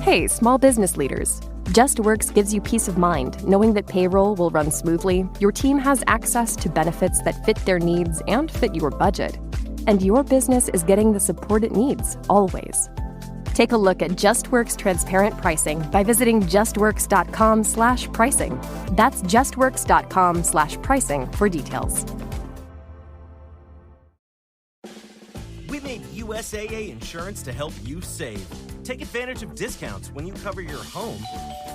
Hey, small business leaders. JustWorks gives you peace of mind knowing that payroll will run smoothly, your team has access to benefits that fit their needs and fit your budget, and your business is getting the support it needs, always. Take a look at JustWorks transparent pricing by visiting justworks.com/pricing. That's justworks.com/pricing for details. We made USAA Insurance to help you save. Take advantage of discounts when you cover your home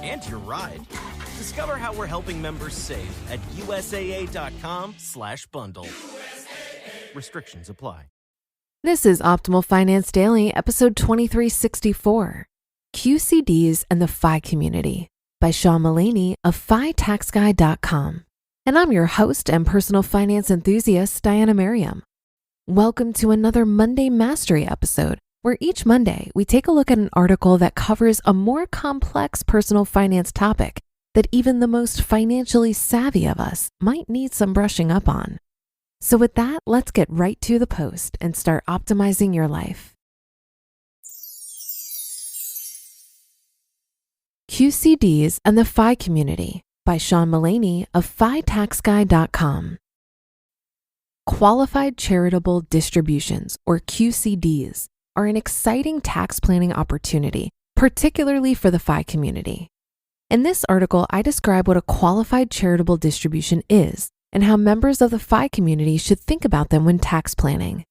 and your ride. Discover how we're helping members save at USAA.com/bundle. Restrictions apply. This is Optimal Finance Daily, episode 2364, QCDs and the F.I.R.E Community by Mullaney of FItaxGuy.com. And I'm your host and personal finance enthusiast, Diana Merriam. Welcome to another Monday Mastery episode, where each Monday we take a look at an article that covers a more complex personal finance topic that even the most financially savvy of us might need some brushing up on. So with that, let's get right to the post and start optimizing your life. QCDs and the F.I.R.E Community by Mullaney of FItaxGuy.com. Qualified Charitable Distributions, or QCDs, are an exciting tax planning opportunity, particularly for the F.I.R.E community. In this article, I describe what a qualified charitable distribution is and how members of the F.I.R.E community should think about them when tax planning.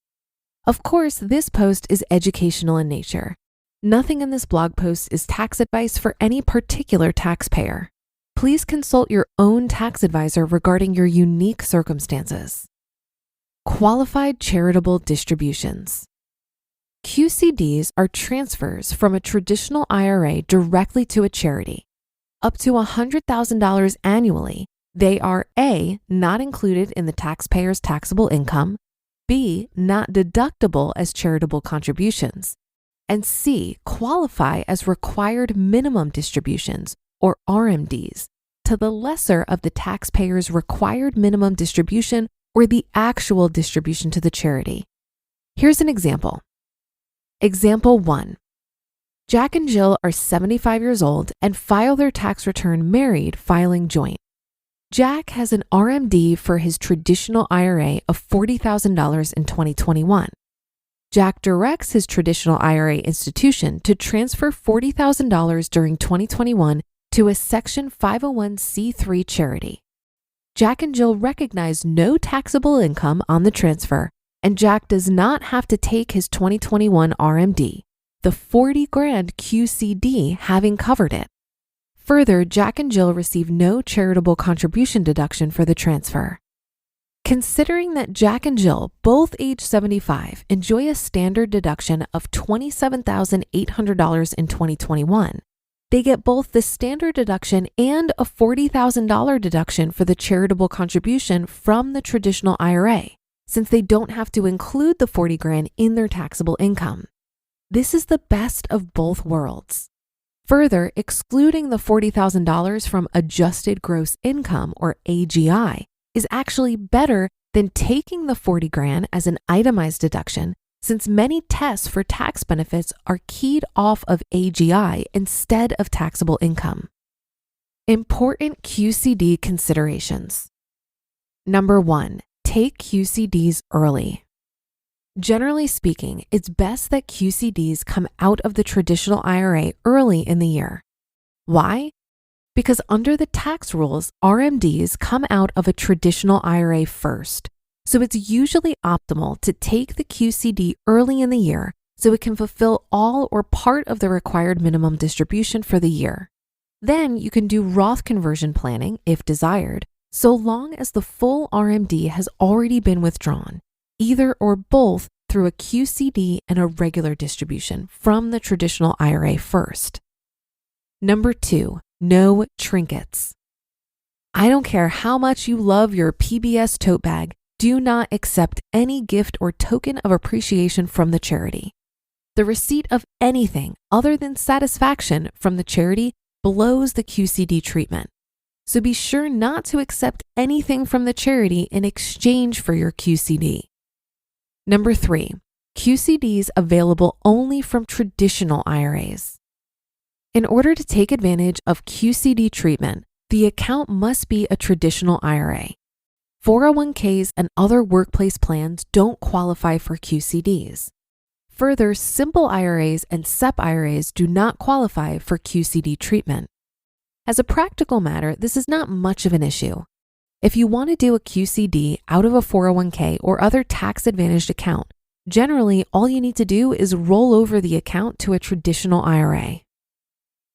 Of course, this post is educational in nature. Nothing in this blog post is tax advice for any particular taxpayer. Please consult your own tax advisor regarding your unique circumstances. Qualified Charitable Distributions. QCDs are transfers from a traditional IRA directly to a charity. Up to $100,000 annually, they are A, not included in the taxpayer's taxable income, B, not deductible as charitable contributions, and C, qualify as required minimum distributions, or RMDs, to the lesser of the taxpayer's required minimum distribution or the actual distribution to the charity. Here's an example. Example 1. Jack and Jill are 75 years old and file their tax return married, filing joint. Jack has an RMD for his traditional IRA of $40,000 in 2021. Jack directs his traditional IRA institution to transfer $40,000 during 2021 to a Section 501c3 charity. Jack and Jill recognize no taxable income on the transfer, and Jack does not have to take his 2021 RMD, the $40,000 QCD having covered it. Further, Jack and Jill receive no charitable contribution deduction for the transfer. Considering that Jack and Jill, both age 75, enjoy a standard deduction of $27,800 in 2021, they get both the standard deduction and a $40,000 deduction for the charitable contribution from the traditional IRA, since they don't have to include the $40,000 in their taxable income. This is the best of both worlds. Further, excluding the $40,000 from adjusted gross income, or AGI, is actually better than taking the $40,000 as an itemized deduction, since many tests for tax benefits are keyed off of AGI instead of taxable income. Important QCD considerations. Number 1, take QCDs early. Generally speaking, it's best that QCDs come out of the traditional IRA early in the year. Why? Because under the tax rules, RMDs come out of a traditional IRA first. So it's usually optimal to take the QCD early in the year so it can fulfill all or part of the required minimum distribution for the year. Then you can do Roth conversion planning if desired, so long as the full RMD has already been withdrawn, either or both through a QCD and a regular distribution from the traditional IRA first. Number 2, no trinkets. I don't care how much you love your PBS tote bag, do not accept any gift or token of appreciation from the charity. The receipt of anything other than satisfaction from the charity blows the QCD treatment. So be sure not to accept anything from the charity in exchange for your QCD. Number 3, QCDs available only from traditional IRAs. In order to take advantage of QCD treatment, the account must be a traditional IRA. 401ks and other workplace plans don't qualify for QCDs. Further, simple IRAs and SEP IRAs do not qualify for QCD treatment. As a practical matter, this is not much of an issue. If you want to do a QCD out of a 401k or other tax-advantaged account, generally all you need to do is roll over the account to a traditional IRA.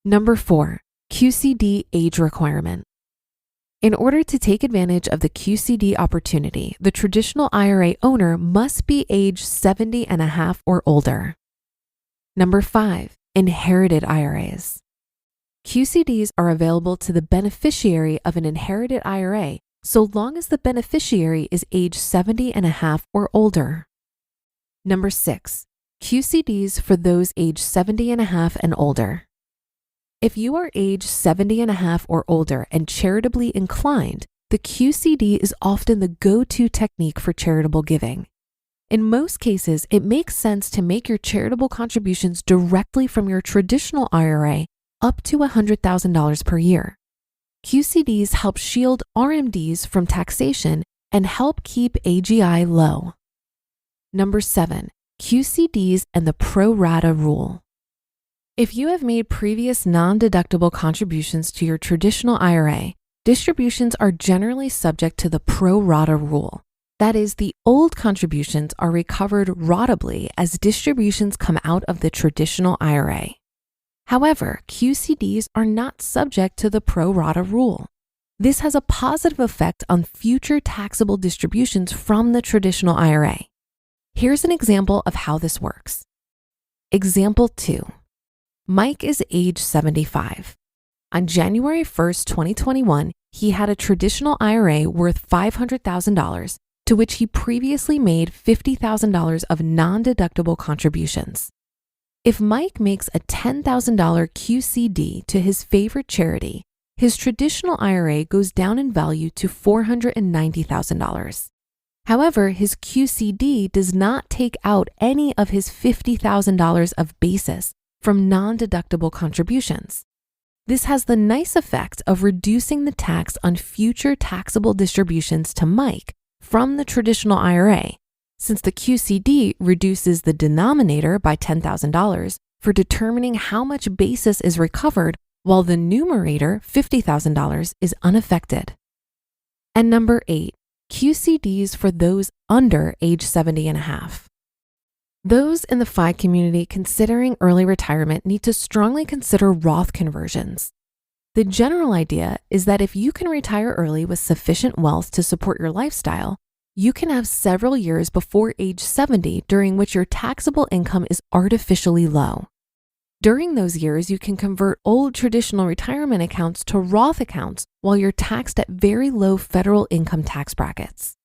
Number 4, QCD age requirement. In order to take advantage of the QCD opportunity, the traditional IRA owner must be age 70 and a half or older. Number 5, inherited IRAs. QCDs are available to the beneficiary of an inherited IRA so long as the beneficiary is age 70 and a half or older. Number 6, QCDs for those age 70 and a half and older. If you are age 70 and a half or older and charitably inclined, the QCD is often the go-to technique for charitable giving. In most cases, it makes sense to make your charitable contributions directly from your traditional IRA up to $100,000 per year. QCDs help shield RMDs from taxation and help keep AGI low. Number 7, QCDs and the pro rata rule. If you have made previous non-deductible contributions to your traditional IRA, distributions are generally subject to the pro rata rule. That is, the old contributions are recovered ratably as distributions come out of the traditional IRA. However, QCDs are not subject to the pro rata rule. This has a positive effect on future taxable distributions from the traditional IRA. Here's an example of how this works. Example 2. Mike is age 75. On January 1st, 2021, he had a traditional IRA worth $500,000 to which he previously made $50,000 of non-deductible contributions. If Mike makes a $10,000 QCD to his favorite charity, his traditional IRA goes down in value to $490,000. However, his QCD does not take out any of his $50,000 of basis from non-deductible contributions. This has the nice effect of reducing the tax on future taxable distributions to Mike from the traditional IRA, since the QCD reduces the denominator by $10,000 for determining how much basis is recovered, while the numerator, $50,000, is unaffected. And number 8, QCDs for those under age 70 and a half. Those in the F.I.R.E community considering early retirement need to strongly consider Roth conversions. The general idea is that if you can retire early with sufficient wealth to support your lifestyle, you can have several years before age 70 during which your taxable income is artificially low. During those years, you can convert old traditional retirement accounts to Roth accounts while you're taxed at very low federal income tax brackets.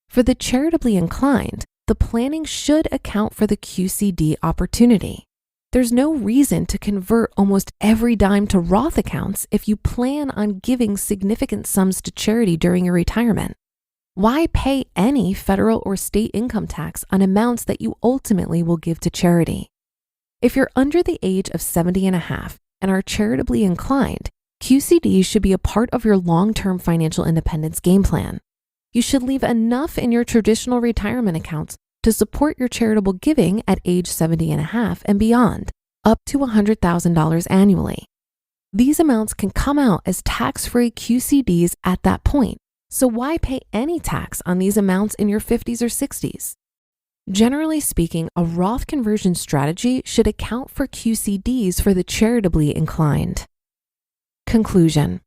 For the charitably inclined, the planning should account for the QCD opportunity. There's no reason to convert almost every dime to Roth accounts if you plan on giving significant sums to charity during your retirement. Why pay any federal or state income tax on amounts that you ultimately will give to charity? If you're under the age of 70 and a half and are charitably inclined, QCDs should be a part of your long-term financial independence game plan. You should leave enough in your traditional retirement accounts to support your charitable giving at age 70 and a half and beyond, up to $100,000 annually. These amounts can come out as tax-free QCDs at that point, so why pay any tax on these amounts in your 50s or 60s? Generally speaking, a Roth conversion strategy should account for QCDs for the charitably inclined. Conclusion.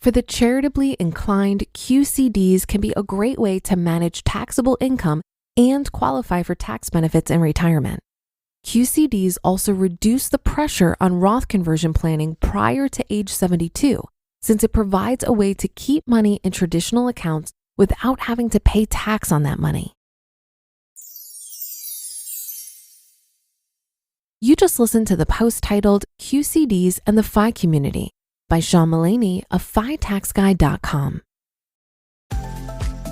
For the charitably inclined, QCDs can be a great way to manage taxable income and qualify for tax benefits in retirement. QCDs also reduce the pressure on Roth conversion planning prior to age 72, since it provides a way to keep money in traditional accounts without having to pay tax on that money. You just listened to the post titled QCDs and the F.I.R.E Community by Sean Mullaney of FItaxGuy.com.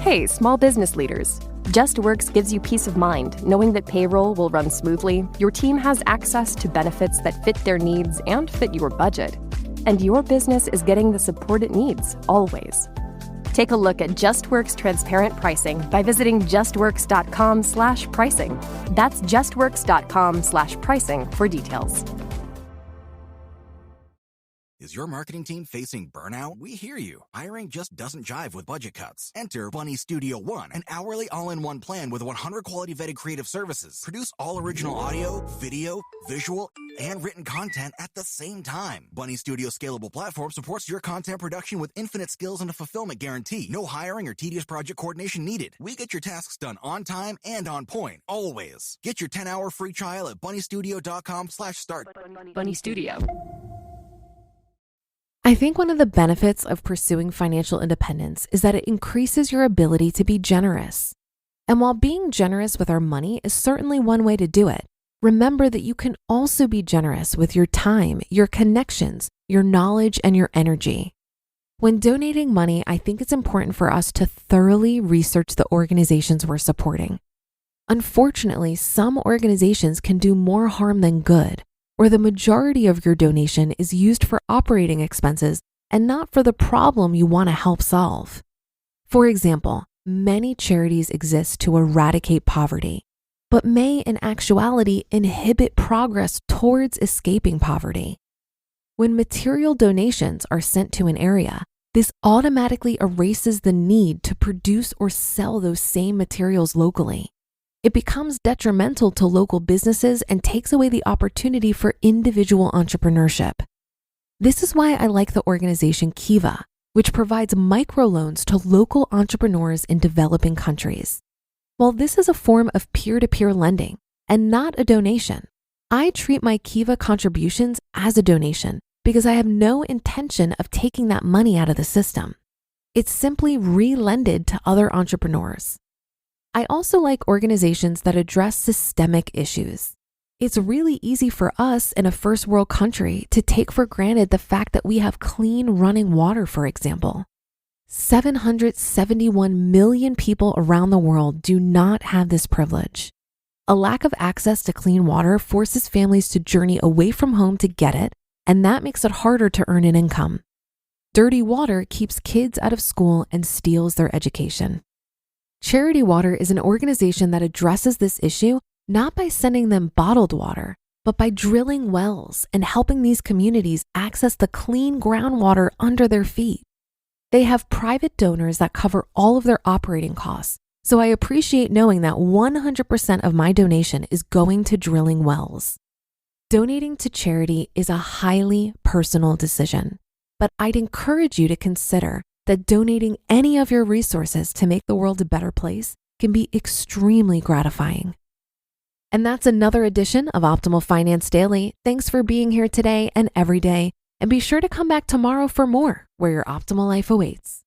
Hey, small business leaders. JustWorks gives you peace of mind knowing that payroll will run smoothly, your team has access to benefits that fit their needs and fit your budget, and your business is getting the support it needs, always. Take a look at JustWorks transparent pricing by visiting justworks.com/pricing. That's justworks.com/pricing for details. Is your marketing team facing burnout? We hear you. Hiring just doesn't jive with budget cuts. Enter Bunny Studio One, an hourly all-in-one plan with 100 quality vetted creative services. Produce all original audio, video, visual, and written content at the same time. Bunny Studio scalable platform supports your content production with infinite skills and a fulfillment guarantee. No hiring or tedious project coordination needed. We get your tasks done on time and on point, always. Get your 10-hour free trial at bunnystudio.com/start. Bunny Studio. I think one of the benefits of pursuing financial independence is that it increases your ability to be generous. And while being generous with our money is certainly one way to do it, remember that you can also be generous with your time, your connections, your knowledge, and your energy. When donating money, I think it's important for us to thoroughly research the organizations we're supporting. Unfortunately, some organizations can do more harm than good, or the majority of your donation is used for operating expenses and not for the problem you want to help solve. For example, many charities exist to eradicate poverty, but may in actuality inhibit progress towards escaping poverty. When material donations are sent to an area, this automatically erases the need to produce or sell those same materials locally. It becomes detrimental to local businesses and takes away the opportunity for individual entrepreneurship. This is why I like the organization Kiva, which provides microloans to local entrepreneurs in developing countries. While this is a form of peer-to-peer lending and not a donation, I treat my Kiva contributions as a donation because I have no intention of taking that money out of the system. It's simply re-lended to other entrepreneurs. I also like organizations that address systemic issues. It's really easy for us in a first world country to take for granted the fact that we have clean running water, for example. 771 million people around the world do not have this privilege. A lack of access to clean water forces families to journey away from home to get it, and that makes it harder to earn an income. Dirty water keeps kids out of school and steals their education. Charity Water is an organization that addresses this issue not by sending them bottled water, but by drilling wells and helping these communities access the clean groundwater under their feet. They have private donors that cover all of their operating costs, so I appreciate knowing that 100% of my donation is going to drilling wells. Donating to charity is a highly personal decision, but I'd encourage you to consider that donating any of your resources to make the world a better place can be extremely gratifying. And that's another edition of Optimal Finance Daily. Thanks for being here today and every day. And be sure to come back tomorrow for more, where your optimal life awaits.